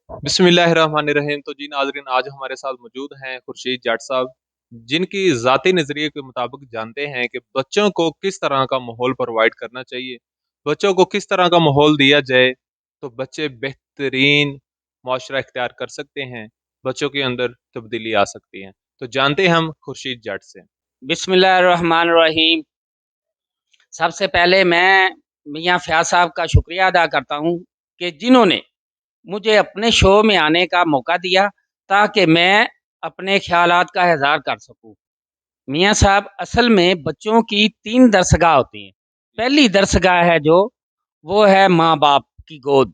बिस्मिल्लाहिर्रहमानिर्रहीम। तो जी नाज़रीन, आज हमारे साथ मौजूद हैं खुर्शीद जाट साहब, जिनकी ज़ाती नज़रिए के मुताबिक जानते हैं कि बच्चों को किस तरह का माहौल प्रोवाइड करना चाहिए, बच्चों को किस तरह का माहौल दिया जाए तो बच्चे बेहतरीन माशरा इख्तियार कर सकते हैं, बच्चों के अंदर तब्दीली आ सकती है। तो जानते हैं हम खुर्शीद जाट से। बिस्मिल्लाहिर्रहमानिर्रहीम। सबसे पहले मैं मियाँ फ़याज़ साहब का शुक्रिया अदा करता हूँ कि जिन्होंने मुझे अपने शो में आने का मौका दिया ताकि मैं अपने ख़्यालात का इज़हार कर सकूँ। मियाँ साहब, असल में बच्चों की 3 दरसगाह होती हैं। जी पहली दरसगाह है जो, वो है माँ-बाप की गोद,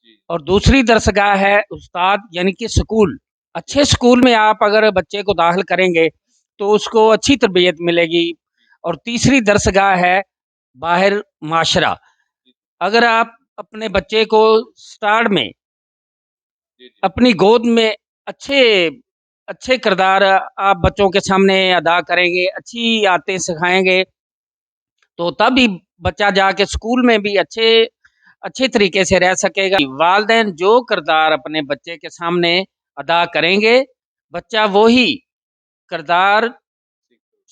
जी और दूसरी दरसगाह है उस्ताद यानी कि स्कूल। जी अच्छे स्कूल में आप अगर बच्चे को दाखिल करेंगे तो उसको अच्छी तरबियत मिलेगी। और तीसरी दरसगाह है बाहर माशरा। जी अगर आप अपने बच्चे को स्टार्ट में जी जी अपनी गोद में अच्छे अच्छे किरदार आप बच्चों के सामने अदा करेंगे, अच्छी आदतें सिखाएंगे, तो तभी बच्चा जाके स्कूल में भी अच्छे अच्छे तरीके से रह सकेगा। वालिदैन जो किरदार अपने बच्चे के सामने अदा करेंगे, बच्चा वही किरदार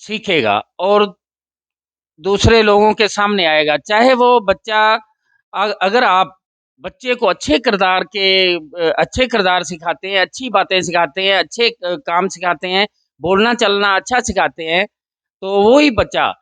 सीखेगा और दूसरे लोगों के सामने आएगा। चाहे वो बच्चा अगर आप बच्चे को अच्छे किरदार सिखाते हैं, अच्छी बातें सिखाते हैं, अच्छे काम सिखाते हैं, बोलना चलना अच्छा सिखाते हैं, तो वही बच्चा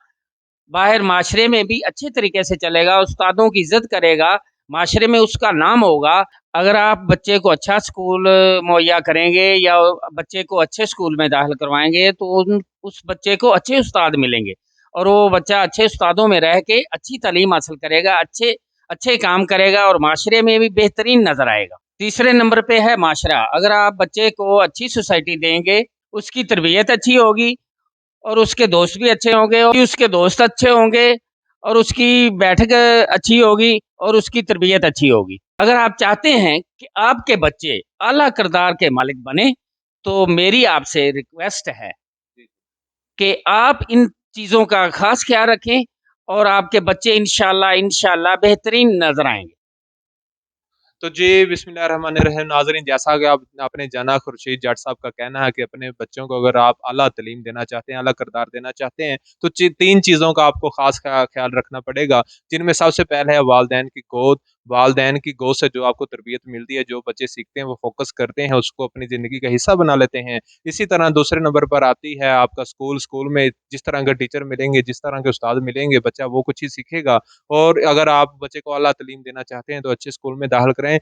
बाहर माशरे में भी अच्छे तरीके से चलेगा, उस्तादों की इज्जत करेगा, माशरे में उसका नाम होगा। अगर आप बच्चे को अच्छा स्कूल मुहैया करेंगे या बच्चे को अच्छे स्कूल में दाखिल करवाएंगे तो उस बच्चे को अच्छे उस्ताद मिलेंगे और वो बच्चा अच्छे उस्तादों में रह के अच्छी तालीम हासिल करेगा, अच्छे अच्छे काम करेगा और माशरे में भी बेहतरीन नजर आएगा। तीसरे नंबर पे है माशरा। अगर आप बच्चे को अच्छी सोसाइटी देंगे, उसकी तरबियत अच्छी होगी और उसके दोस्त भी अच्छे होंगे, और उसके दोस्त अच्छे होंगे और उसकी बैठक अच्छी होगी और उसकी तरबियत अच्छी होगी। अगर आप चाहते हैं कि आपके बच्चे आला किरदार के मालिक बने, तो मेरी आपसे रिक्वेस्ट है जी। कि आप इन चीज़ों का खास ख्याल रखें और आपके बच्चे इंशाल्लाह इंशाल्लाह बेहतरीन नजर आएंगे। तो जी बिस्मिल्लाहिर्रहमानिर्रहीम। नाज़रीन, जैसा कि आप आपने जाना, खुर्शीद जाट साहब का कहना है कि अपने बच्चों को अगर आप आला तालीम देना चाहते हैं, आला किरदार देना चाहते हैं, तो 3 चीज़ों का आपको ख़ास ख़्याल रखना पड़ेगा, जिनमें सबसे पहले है वालिदैन की गोद। वालिदैन की गोद से जो आपको तरबियत मिलती है, जो बच्चे सीखते हैं, वो फ़ोकस करते हैं, उसको अपनी ज़िंदगी का हिस्सा बना लेते हैं। इसी तरह दूसरे नंबर पर आती है आपका स्कूल। स्कूल में जिस तरह के टीचर मिलेंगे, जिस तरह के उस्ताद मिलेंगे, बच्चा वो कुछ ही सीखेगा। और अगर आप बच्चे को आला तालीम देना चाहते हैं, तो अच्छे स्कूल में दाखिल करें।